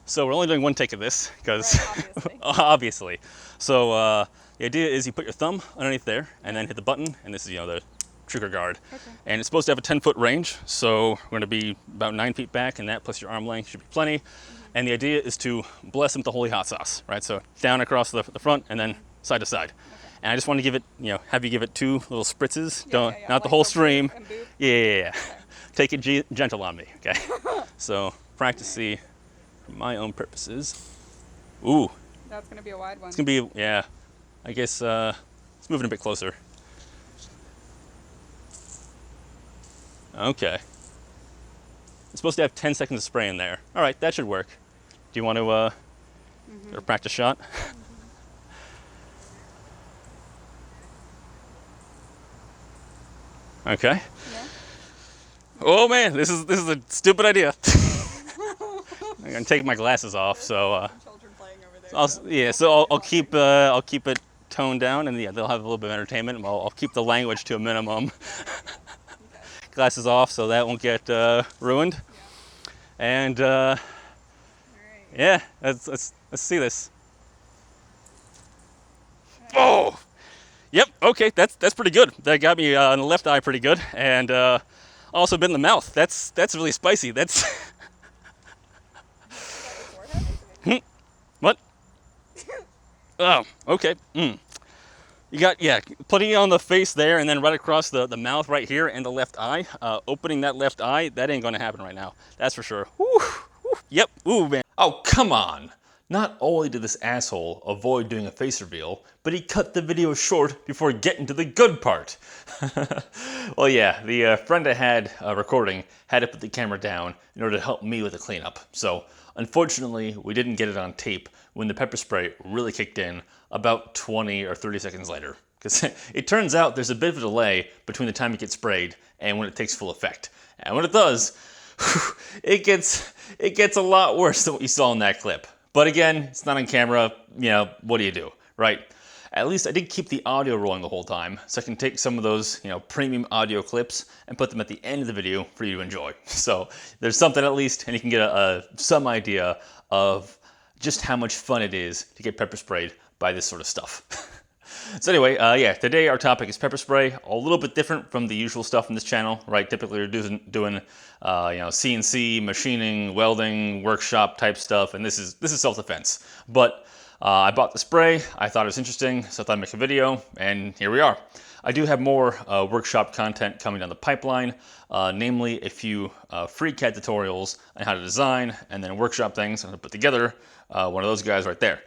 So we're only doing one take of this because Right, obviously. So the idea is you put your thumb underneath there and then hit the button, and this is the trigger guard. Okay. And it's supposed to have a 10-foot range, so we're going to be about 9 feet back, and that plus your arm length should be plenty. And the idea is to bless them with the holy hot sauce, right? So down across the front and then side to side. Okay. And I just want to give it, have you give it 2 little spritzes. Don't, Yeah. not the Like whole the stream. boop and boop. Yeah. Okay. Take it gentle on me, okay? So practice see for my own purposes. Ooh, That's gonna be a wide one. it's gonna be, yeah. I guess it's moving a bit closer. Okay. It's supposed to have 10 seconds of spray in there. All right, that should work. Do you want to do a practice shot? Okay. Yeah. Oh man, this is a stupid idea. I'm gonna take my glasses off, so Children playing over there. I'll keep it toned down, and yeah, they'll have a little bit of entertainment. I'll keep the language to a minimum. Okay. Glasses off, so that won't get ruined. Yeah. And All right. yeah, let's see this. Oh, yep. Okay, that's pretty good. That got me in the left eye pretty good, and also bit in the mouth. That's really spicy. That's what? Oh, okay. You got, yeah, putting it on the face there and then right across the mouth right here and the left eye. Opening that left eye, that ain't gonna happen right now. That's for sure. Woo, woo, yep, ooh, man. Oh, come on! Not only did this asshole avoid doing a face reveal, but he cut the video short before getting to the good part. Well, yeah, the friend I had recording had to put the camera down in order to help me with the cleanup. So, unfortunately, we didn't get it on tape when the pepper spray really kicked in about 20 or 30 seconds later. Because it turns out there's a bit of a delay between the time it gets sprayed and when it takes full effect. And when it does, it gets a lot worse than what you saw in that clip. But again, it's not on camera, what do you do, right? At least I did keep the audio rolling the whole time, so I can take some of those, premium audio clips and put them at the end of the video for you to enjoy. So there's something at least, and you can get some idea of just how much fun it is to get pepper sprayed by this sort of stuff. So anyway, yeah, today our topic is pepper spray, a little bit different from the usual stuff in this channel, right? Typically we're doing CNC, machining, welding, workshop type stuff, and this is self-defense. But I bought the spray, I thought it was interesting, so I thought I'd make a video, and here we are. I do have more workshop content coming down the pipeline, namely a few free CAD tutorials on how to design and then workshop things and put together. One of those guys right there.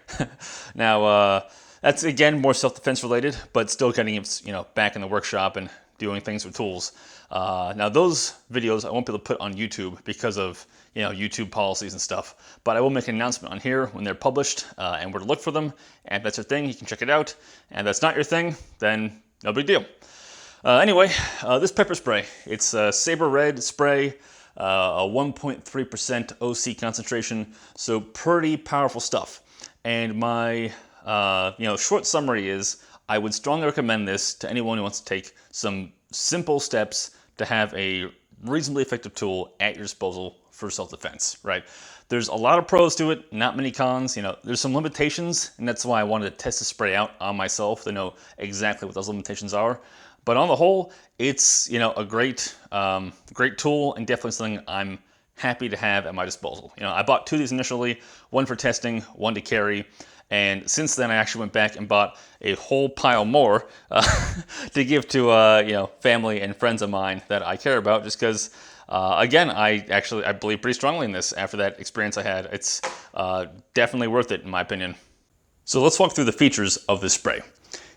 Now, that's again more self-defense related, but still getting it, back in the workshop and doing things with tools. Now those videos I won't be able to put on YouTube because of YouTube policies and stuff. But I will make an announcement on here when they're published and where to look for them. And if that's your thing, you can check it out. And if that's not your thing, then no big deal. Anyway, this pepper spray, it's a Sabre Red spray, a 1.3% OC concentration, so pretty powerful stuff. And my short summary is I would strongly recommend this to anyone who wants to take some simple steps to have a reasonably effective tool at your disposal for self-defense, right? There's a lot of pros to it, not many cons. There's some limitations, and that's why I wanted to test the spray out on myself to know exactly what those limitations are. But on the whole, it's a great tool and definitely something I'm happy to have at my disposal. I bought 2 of these initially, one for testing, one to carry. And since then, I actually went back and bought a whole pile more to give to family and friends of mine that I care about. Just because, again, I believe pretty strongly in this after that experience I had. It's definitely worth it in my opinion. So let's walk through the features of this spray.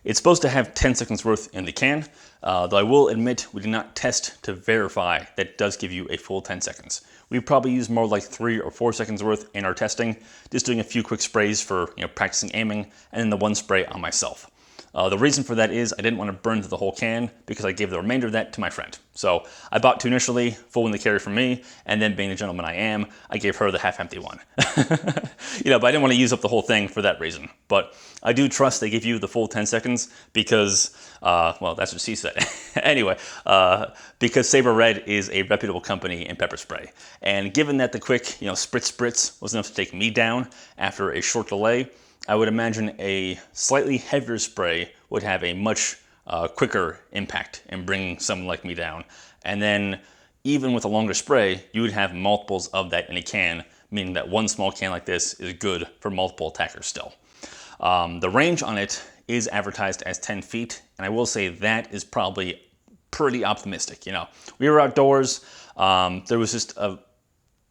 It's supposed to have 10 seconds worth in the can, though I will admit we did not test to verify that it does give you a full 10 seconds. We probably used more like 3 or 4 seconds worth in our testing, just doing a few quick sprays for practicing aiming, and then the one spray on myself. The reason for that is I didn't want to burn through the whole can because I gave the remainder of that to my friend. So I bought 2 initially, full one to carry for me, and then being the gentleman I am, I gave her the half-empty one. But I didn't want to use up the whole thing for that reason. But I do trust they give you the full 10 seconds because, well, that's what she said. Anyway, because Sabre Red is a reputable company in pepper spray. And given that the quick, spritz was enough to take me down after a short delay, I would imagine a slightly heavier spray would have a much quicker impact in bringing someone like me down. And then even with a longer spray, you would have multiples of that in a can, meaning that one small can like this is good for multiple attackers still. The range on it is advertised as 10 feet, and I will say that is probably pretty optimistic. We were outdoors, there was just a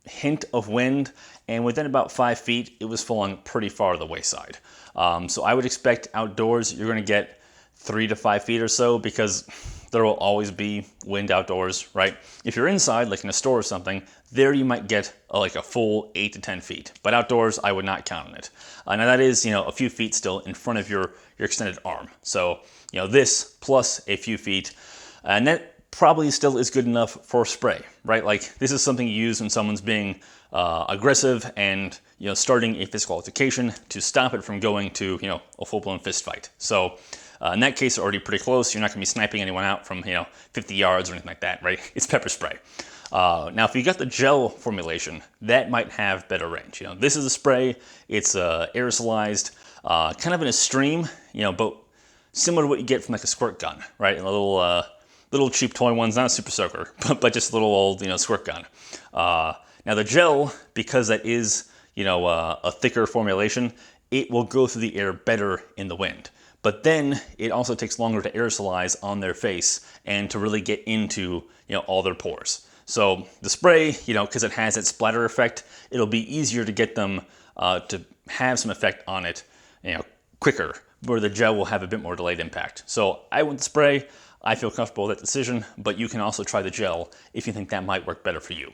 hint of wind, and within about 5 feet, it was falling pretty far to the wayside. So I would expect outdoors, you're going to get 3 to 5 feet or so because there will always be wind outdoors, right? If you're inside, like in a store or something, there you might get like a full 8 to 10 feet. But outdoors, I would not count on it. Now that is, a few feet still in front of your extended arm. So, this plus a few feet, and that probably still is good enough for spray, right? Like this is something you use when someone's being aggressive and starting a physical altercation to stop it from going to a full-blown fist fight. So in that case, they're already pretty close. You're not going to be sniping anyone out from 50 yards or anything like that, right? It's pepper spray. Now, if you got the gel formulation, that might have better range. This is a spray. It's aerosolized, kind of in a stream, but similar to what you get from like a squirt gun, right? A little cheap toy ones, not a super soaker, but just a little old, squirt gun. Now the gel, because that is, a thicker formulation, it will go through the air better in the wind. But then it also takes longer to aerosolize on their face and to really get into, all their pores. So the spray, because it has that splatter effect, it'll be easier to get them to have some effect on it, quicker, where the gel will have a bit more delayed impact. So I went the spray. I feel comfortable with that decision, but you can also try the gel if you think that might work better for you.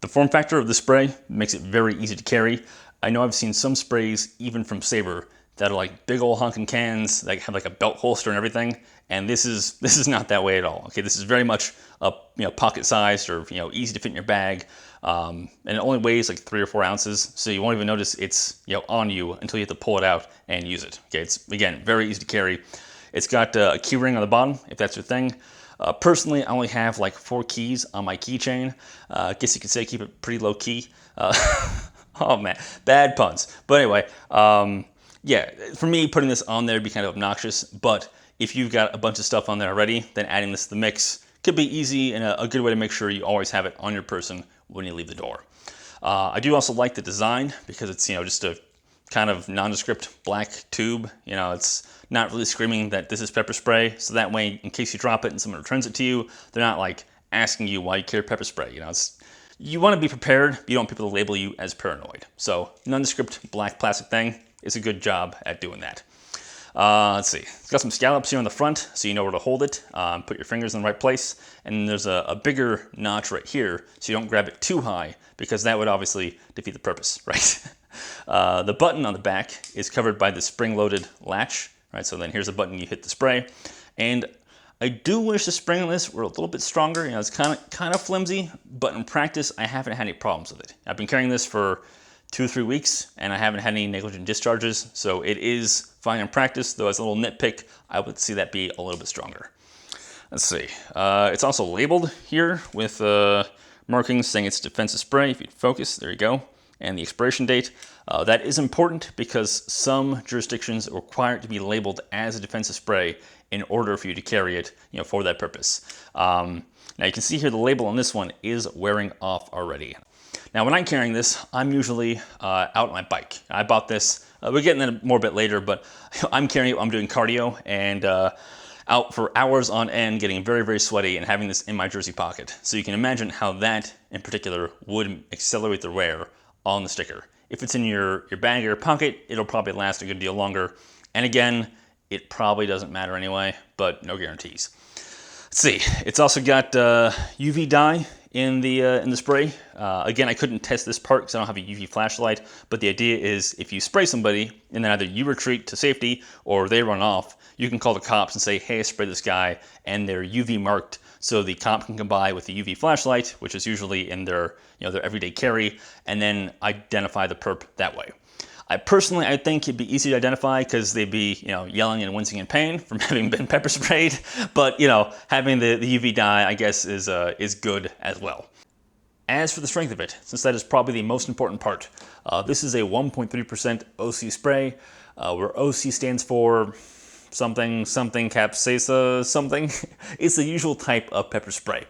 The form factor of the spray makes it very easy to carry. I know I've seen some sprays, even from Sabre, that are like big old honking cans that have like a belt holster and everything, and this is not that way at all. Okay, this is very much a pocket sized or easy to fit in your bag, and it only weighs like 3 or 4 ounces, so you won't even notice it's on you until you have to pull it out and use it. Okay, it's again very easy to carry. It's got a key ring on the bottom if that's your thing. Personally, I only have like 4 keys on my keychain. I guess you could say keep it pretty low key. Oh man, bad puns. But anyway, yeah, for me, putting this on there would be kind of obnoxious. But if you've got a bunch of stuff on there already, then adding this to the mix could be easy and a good way to make sure you always have it on your person when you leave the door. I do also like the design because it's just a kind of nondescript black tube. It's not really screaming that this is pepper spray, so that way, in case you drop it and someone returns it to you, they're not like asking you why you carry pepper spray. You want to be prepared, but you don't want people to label you as paranoid. So nondescript black plastic thing is a good job at doing that. Let's see, it's got some scallops here on the front, so you know where to hold it. Put your fingers in the right place, and there's a bigger notch right here, so you don't grab it too high, because that would obviously defeat the purpose, right? The button on the back is covered by the spring-loaded latch, right? So then here's the button you hit the spray, and I do wish the spring on this were a little bit stronger. It's kind of flimsy, but in practice, I haven't had any problems with it. I've been carrying this for 2 or 3 weeks, and I haven't had any negligent discharges, so it is fine in practice, though as a little nitpick, I would see that be a little bit stronger. Let's see. It's also labeled here with markings saying it's defensive spray. If you focus, there you go. And the expiration date. That is important because some jurisdictions require it to be labeled as a defensive spray in order for you to carry it, for that purpose. Now you can see here the label on this one is wearing off already. Now when I'm carrying this, I'm usually out on my bike. I bought this, we're getting that more a bit later, but I'm carrying it, I'm doing cardio, and out for hours on end, getting very, very sweaty and having this in my jersey pocket. So you can imagine how that in particular would accelerate the wear on the sticker. If it's in your bag or your pocket, it'll probably last a good deal longer. And again, it probably doesn't matter anyway, but no guarantees. Let's see, it's also got UV dye in the spray. Again, I couldn't test this part because I don't have a UV flashlight, but the idea is if you spray somebody and then either you retreat to safety or they run off, you can call the cops and say, hey, I sprayed this guy, and they're UV marked, so the cop can come by with the UV flashlight, which is usually in their, their everyday carry, and then identify the perp that way. I think it'd be easy to identify because they'd be, yelling and wincing in pain from having been pepper sprayed. But, having the UV dye, I guess, is good as well. As for the strength of it, since that is probably the most important part, this is a 1.3% OC spray, where OC stands for something capsaicin something. It's the usual type of pepper spray.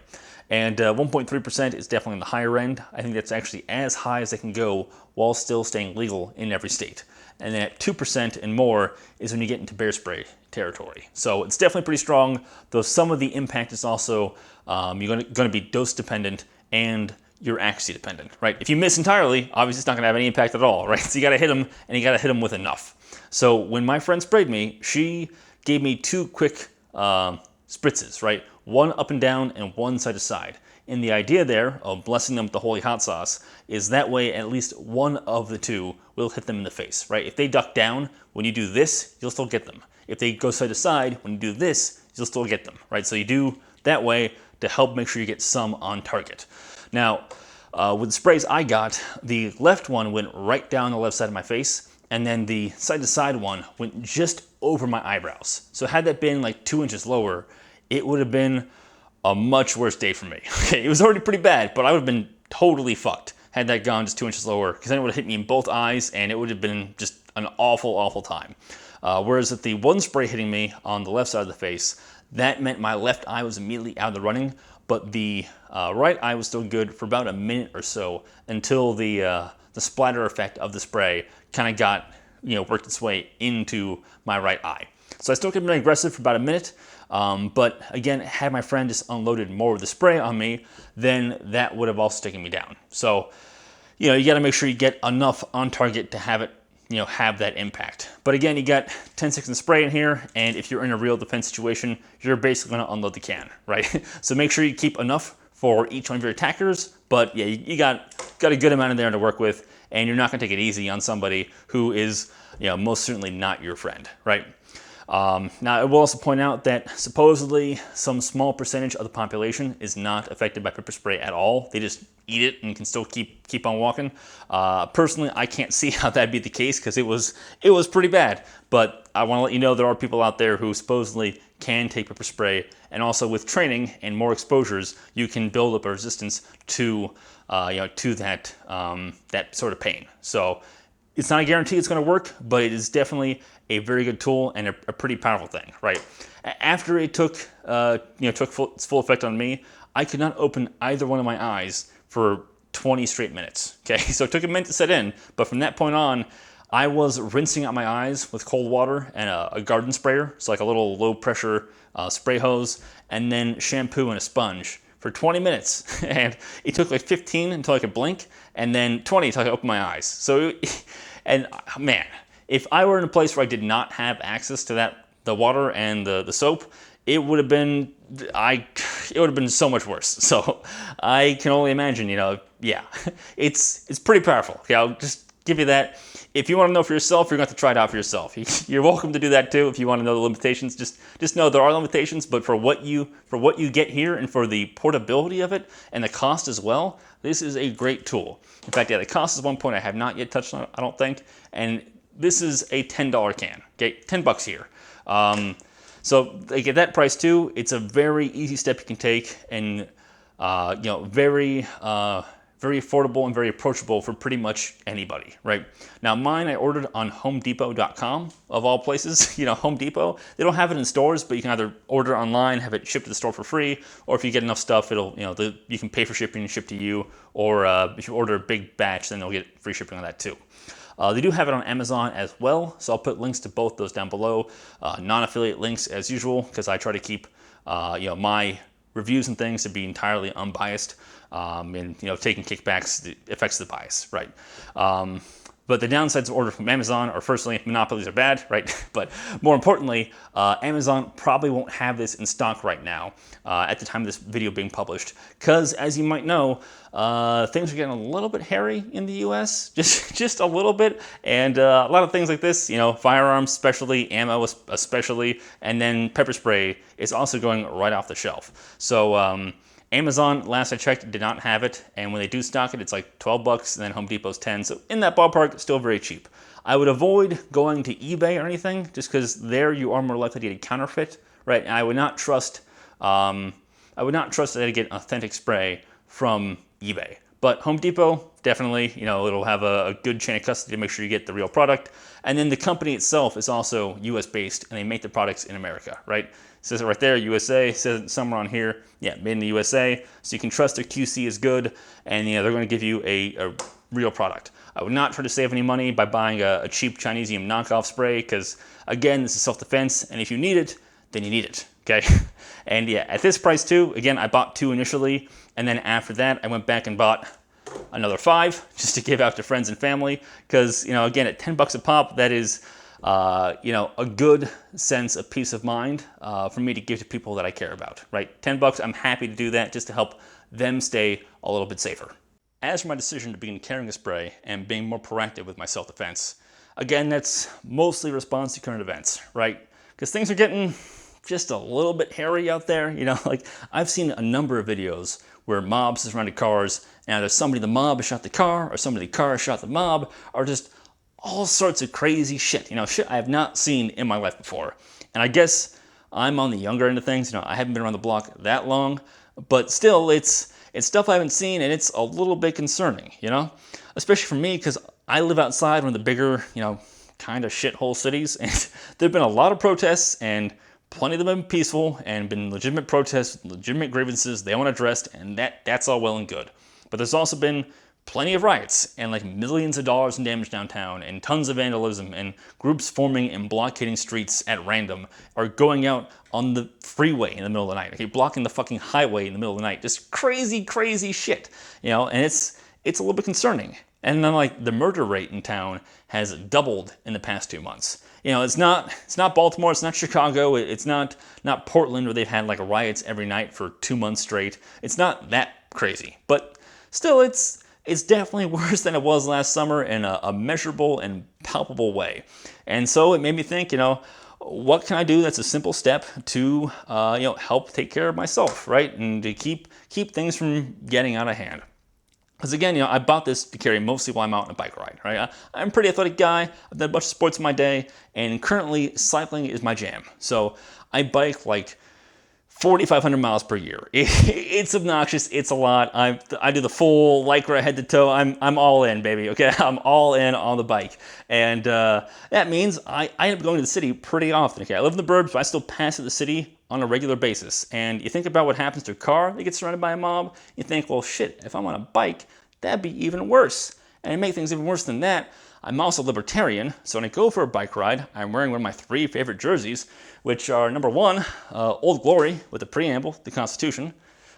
And 1.3% is definitely on the higher end. I think that's actually as high as they can go while still staying legal in every state. And then at 2% and more is when you get into bear spray territory. So it's definitely pretty strong, though some of the impact is also you're going to be dose dependent and you're accuracy dependent, right? If you miss entirely, obviously it's not going to have any impact at all, right? So you got to hit them, and you got to hit them with enough. So when my friend sprayed me, she gave me 2 quick spritzes, right? One up and down and one side to side. And the idea there of blessing them with the holy hot sauce is that way at least one of the 2 will hit them in the face, right? If they duck down, when you do this, you'll still get them. If they go side to side, when you do this, you'll still get them, right? So you do that way to help make sure you get some on target. Now, with the sprays I got, the left one went right down the left side of my face, and then the side to side one went just over my eyebrows. So had that been like 2 inches lower, it would have been a much worse day for me. Okay, it was already pretty bad, but I would have been totally fucked had that gone just 2 inches lower, because then it would have hit me in both eyes, and it would have been just an awful, awful time. Whereas with the one spray hitting me on the left side of the face, that meant my left eye was immediately out of the running, but the right eye was still good for about a minute or so until the splatter effect of the spray kind of got, worked its way into my right eye. So I still kept being aggressive for about a minute, but again, had my friend just unloaded more of the spray on me, then that would have also taken me down. So, you got to make sure you get enough on target to have it, have that impact. But again, you got 10 seconds of spray in here, and if you're in a real defense situation, you're basically going to unload the can, right? So make sure you keep enough for each one of your attackers, but yeah, you got a good amount in there to work with, and you're not going to take it easy on somebody who is, most certainly not your friend, right? Now, I will also point out that supposedly some small percentage of the population is not affected by pepper spray at all. They just eat it and can still keep on walking. Personally, I can't see how that'd be the case because it was pretty bad. But I want to let you know there are people out there who supposedly can take pepper spray, and also with training and more exposures, you can build up a resistance to that sort of pain. So it's not a guarantee it's going to work, but it is definitely a very good tool and a pretty powerful thing, right? After it took its full effect on me, I could not open either one of my eyes for 20 straight minutes. Okay, so it took a minute to set in, but from that point on, I was rinsing out my eyes with cold water and a garden sprayer, so like a little low pressure spray hose, and then shampoo and a sponge for 20 minutes. And it took like 15 until I could blink, and then 20 until I could open my eyes. So, and man, if I were in a place where I did not have access to the water and the soap, it would have been so much worse. So I can only imagine, yeah, it's pretty powerful. Okay, I'll just give you that. If you want to know for yourself, you're going to have to try it out for yourself. You're welcome to do that too. If you want to know the limitations, just know there are limitations, but for what you get here and for the portability of it and the cost as well, this is a great tool. In fact, yeah, the cost is one point I have not yet touched on, I don't think, and this is a $10 can, okay, $10 here. So like at that price too, it's a very easy step you can take, and very affordable and very approachable for pretty much anybody, right? Now mine I ordered on HomeDepot.com of all places. Home Depot, they don't have it in stores, but you can either order online, have it shipped to the store for free, or if you get enough stuff, it'll you can pay for shipping and ship to you, or if you order a big batch, then they'll get free shipping on that too. They do have it on Amazon as well, so I'll put links to both those down below. Non-affiliate links as usual, because I try to keep my reviews and things to be entirely unbiased, and taking kickbacks affects the bias, right? But the downsides of ordering from Amazon are, firstly, monopolies are bad, right? But more importantly, Amazon probably won't have this in stock right now at the time of this video being published. Because, as you might know, things are getting a little bit hairy in the US, just a little bit. And a lot of things like this, firearms especially, ammo especially, and then pepper spray is also going right off the shelf. So, Amazon, last I checked, did not have it, and when they do stock it, it's like 12 bucks, and then Home Depot's 10, so in that ballpark, still very cheap. I would avoid going to eBay or anything, just because there you are more likely to get a counterfeit, right? And I would not trust that I get authentic spray from eBay. But Home Depot, definitely, it'll have a good chain of custody to make sure you get the real product. And then the company itself is also US based, and they make the products in America, right? It says it right there, USA, it says it somewhere on here, yeah, made in the USA. So you can trust their QC is good, and they're going to give you a real product. I would not try to save any money by buying a cheap Chinesium knockoff spray, because again, this is self-defense, and if you need it, then you need it, okay? And yeah, at this price too, again, I bought 2 initially, and then after that, I went back and bought another 5 just to give out to friends and family, because, again, at 10 bucks a pop, that is, a good sense of peace of mind for me to give to people that I care about, right? 10 bucks, I'm happy to do that just to help them stay a little bit safer. As for my decision to begin carrying a spray and being more proactive with my self-defense, again, that's mostly response to current events, right? Because things are getting just a little bit hairy out there, like I've seen a number of videos where mobs have surrounded cars, and either somebody in the mob has shot the car, or somebody in the car has shot the mob, or just all sorts of crazy shit, shit I have not seen in my life before. And I guess I'm on the younger end of things, I haven't been around the block that long, but still, it's stuff I haven't seen, and it's a little bit concerning, Especially for me, because I live outside one of the bigger, kind of shithole cities, and there have been a lot of protests, and plenty of them have been peaceful, and been legitimate protests, legitimate grievances they want addressed, and that's all well and good. But there's also been plenty of riots, and like millions of dollars in damage downtown, and tons of vandalism, and groups forming and blockading streets at random, or going out on the freeway in the middle of the night, okay, blocking the fucking highway in the middle of the night, just crazy, crazy shit, and it's a little bit concerning. And then like the murder rate in town has doubled in the past 2 months. It's not Baltimore, it's not Chicago, it's not Portland where they've had like riots every night for 2 months straight. It's not that crazy, but still it's definitely worse than it was last summer in a measurable and palpable way. And so it made me think, what can I do that's a simple step to help take care of myself, right? And to keep things from getting out of hand. Because again, I bought this to carry mostly while I'm out on a bike ride, right? I'm a pretty athletic guy, I've done a bunch of sports in my day, and currently cycling is my jam. So I bike like 4,500 miles per year. It's obnoxious, it's a lot. I do the full Lycra head to toe, I'm all in, baby, okay? I'm all in on the bike. And that means I end up going to the city pretty often, okay? I live in the burbs, but I still pass through the city on a regular basis. And you think about what happens to a car that gets surrounded by a mob, you think, well, shit, if I'm on a bike, that'd be even worse. And to make things even worse than that, I'm also libertarian, so when I go for a bike ride, I'm wearing one of my 3 favorite jerseys, which are number 1, Old Glory with the preamble, the Constitution,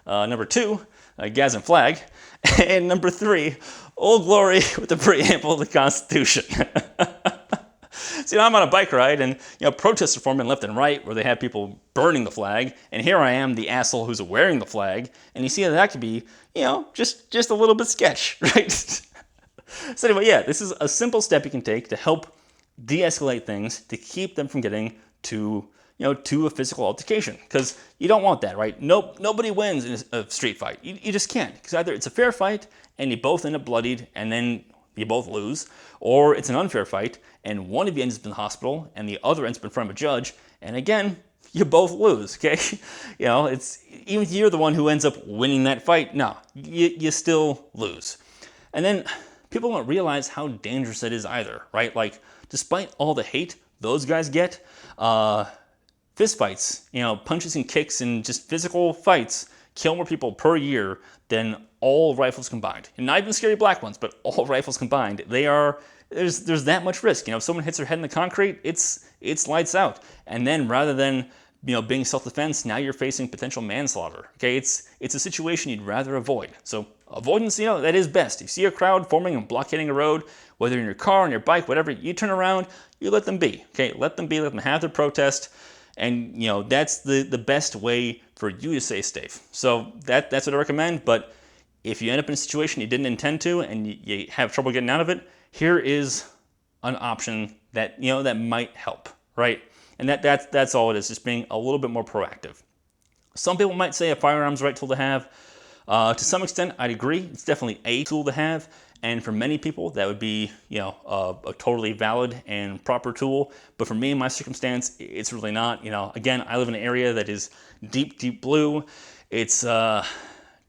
number 2, Gaz and Flag, and number 3, Old Glory with the preamble, the Constitution. So, I'm on a bike ride, and, protests are forming left and right, where they have people burning the flag, and here I am, the asshole who's wearing the flag, and you see that could be, just a little bit sketch, right? So anyway, yeah, this is a simple step you can take to help de-escalate things, to keep them from getting to a physical altercation, because you don't want that, right? Nobody wins in a street fight. You just can't, because either it's a fair fight, and you both end up bloodied, and then you both lose, or it's an unfair fight, and one of you ends up in the hospital, and the other ends up in front of a judge, and again, you both lose, okay? It's even if you're the one who ends up winning that fight, no, you still lose. And then people don't realize how dangerous it is either, right? Like, despite all the hate those guys get, fist fights, punches and kicks and just physical fights kill more people per year than all rifles combined. And not even scary black ones, but all rifles combined. There's that much risk. If someone hits their head in the concrete, it's lights out. And then rather than being self-defense, now you're facing potential manslaughter. Okay, it's a situation you'd rather avoid. So avoidance, that is best. If you see a crowd forming and blockading a road, whether in your car, on your bike, whatever, you turn around, you let them be, okay? Let them be, let them have their protest, and you know, that's the best way for you to stay safe. So that's what I recommend, but if you end up in a situation you didn't intend to and you have trouble getting out of it, here is an option that, you know, that might help, right? And that's all it is, just being a little bit more proactive. Some people might say a firearm's the right tool to have. To some extent, I'd agree. It's definitely a tool to have, and for many people, that would be, you know, a totally valid and proper tool. But for me, in my circumstance, it's really not. You know, again, I live in an area that is deep, deep blue. It's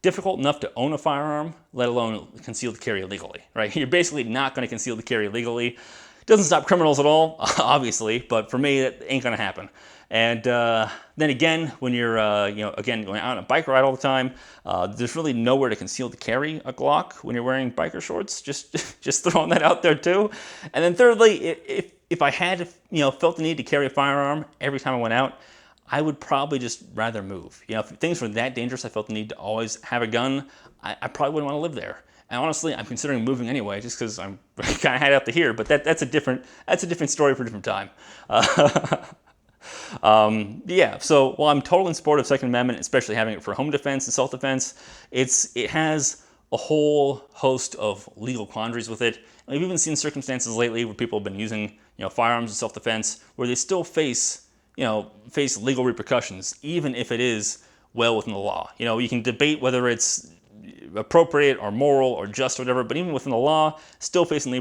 difficult enough to own a firearm, let alone concealed carry legally, right? You're basically not going to conceal the carry legally. Doesn't stop criminals at all, obviously, but for me, that ain't going to happen. And then again, when you're, you know, again, going out on a bike ride all the time, there's really nowhere to conceal to carry a Glock when you're wearing biker shorts. Just throwing that out there too. And then thirdly, if I had, you know, felt the need to carry a firearm every time I went out, I would probably just rather move. You know, if things were that dangerous, I felt the need to always have a gun, I probably wouldn't want to live there. And honestly, I'm considering moving anyway, just because I'm kind of head out to here. But that's a different story for a different time. Yeah. So while I'm totally in support of Second Amendment, especially having it for home defense and self-defense, it has a whole host of legal quandaries with it. And we've even seen circumstances lately where people have been using, you know, firearms in self-defense where they still face legal repercussions, even if it is well within the law. You know, you can debate whether it's appropriate or moral or just or whatever, but even within the law, still facing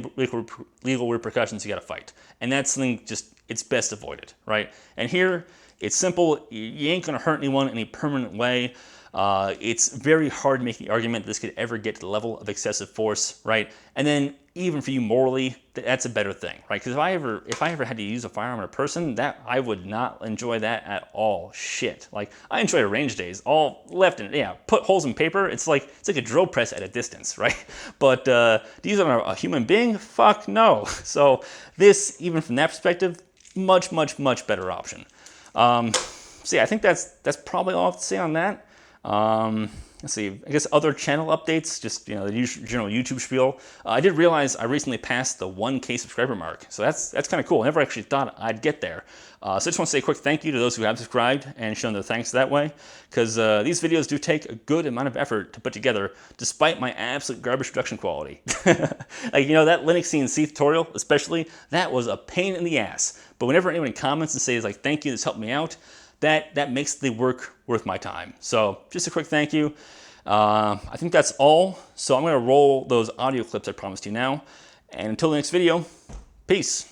legal repercussions you got to fight. And that's something just, it's best avoided, right? And here, it's simple. You ain't going to hurt anyone in a permanent way. It's very hard to make the argument this could ever get to the level of excessive force, right? And then even for you morally, that's a better thing, right? Because if I ever had to use a firearm on a person, that I would not enjoy that at all. Shit, like I enjoy range days, all left and yeah, put holes in paper. It's like a drill press at a distance, right? But to use it on a human being, fuck no. So this, even from that perspective, much better option. So yeah, I think that's probably all I have to say on that. Let's see, I guess other channel updates, just, you know, the general YouTube spiel. I did realize I recently passed the 1K subscriber mark, so that's kind of cool. I never actually thought I'd get there. So I just want to say a quick thank you to those who have subscribed and shown their thanks that way, because these videos do take a good amount of effort to put together, despite my absolute garbage production quality. Like, you know, that Linux CNC tutorial, especially, that was a pain in the ass. But whenever anyone comments and says, like, thank you, this helped me out, that makes the work worth my time. So just a quick thank you. I think that's all. So I'm going to roll those audio clips I promised you now. And until the next video, peace.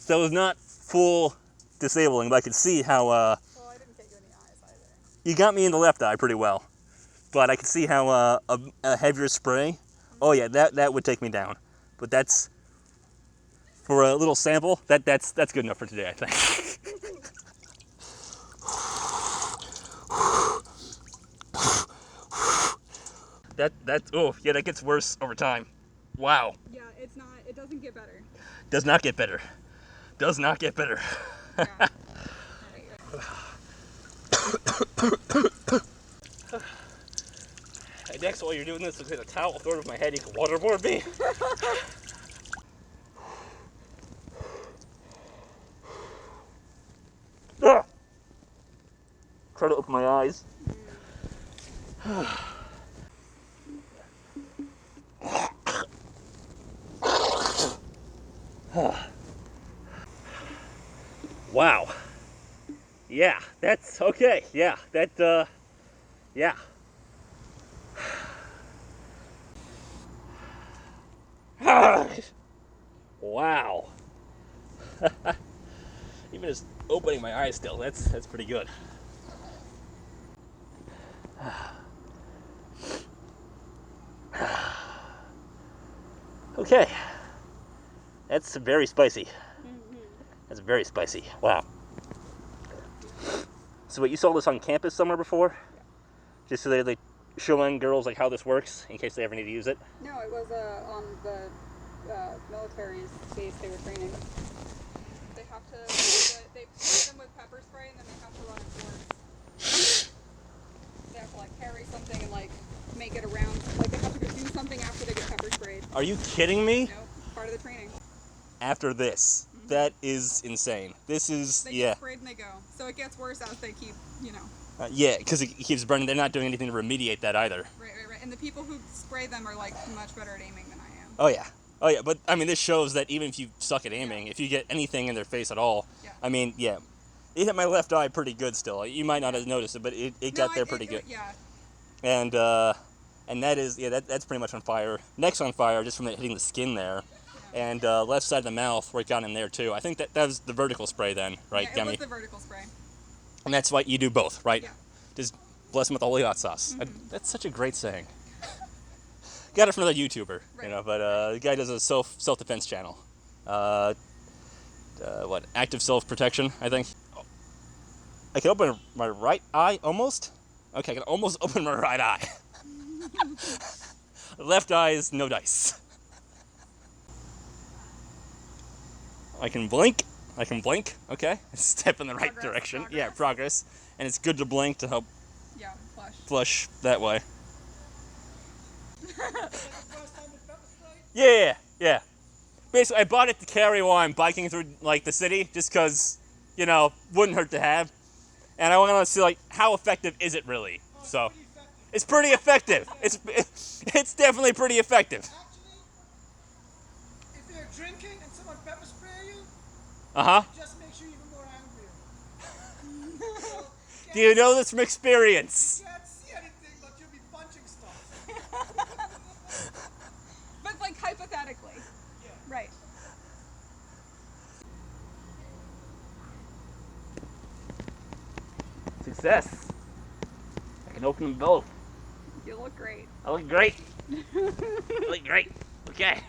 That was not full disabling, but I could see how... Well, I didn't get you in the eyes either. You got me in the left eye pretty well. But I could see how a heavier spray, oh yeah, that would take me down. But that's... For a little sample, that's good enough for today, I think. Oh yeah, that gets worse over time. Wow. Yeah, it's not. It doesn't get better. Does not get better. Does not get better. Yeah. All right. Hey Dex, while you're doing this, let's get a towel, throw it over my head. You can waterboard me. Try to open my eyes. Wow. Yeah, that's okay. Yeah, yeah. Wow. Even just opening my eyes still, that's pretty good. Okay. That's very spicy. That's very spicy. Wow. So wait, you saw this on campus somewhere before? Yeah. Just so they showing girls like how this works in case they ever need to use it? No, it was on the military base they were training. They have to, they spray them with pepper spray and then they have to run it towards. They have to like carry something and like make it around, like they have to Are you kidding me? Nope, part of the training. After this, that is insane. This is, They yeah. get sprayed and they go. So it gets worse as they keep, you know. Yeah, because it keeps burning. They're not doing anything to remediate that either. Right. And the people who spray them are like much better at aiming than I am. Oh yeah. Oh yeah, but I mean, this shows that even if you suck at aiming, if you get anything in their face at all, Yeah. I mean, yeah, it hit my left eye pretty good still. You might not have noticed it, but it No, got there pretty good. Yeah. And that is, yeah, that's pretty much on fire. Neck's on fire just from it hitting the skin there. And left side of the mouth, where it got in there too. I think that was the vertical spray then, right, Yeah, it Gummy? was the vertical spray. And that's why you do both, right? Yeah. Just bless them with the holy hot sauce. That's such a great saying. Got it from another YouTuber, Right. you know, but the guy does a self-defense channel. What, active self-protection, I think. I can open my right eye, almost. Okay, I can almost open my right eye. Left eye is no dice. I can blink, okay. Step in the right direction. Yeah, progress. And it's good to blink to help Yeah, flush that way. Yeah. Basically, I bought it to carry while I'm biking through like the city, just because, you know, wouldn't hurt to have. And I want to see like how effective is it really. So, it's pretty effective. It's definitely pretty effective. Actually, if you're drinking and someone pepper spray you, It just makes you even more angrier. Do you know this from experience? You can't see anything, but you'll be punching stuff. But like hypothetically. Yeah. Right. Success. I can open them both. You look great. I look great. I look great. Okay.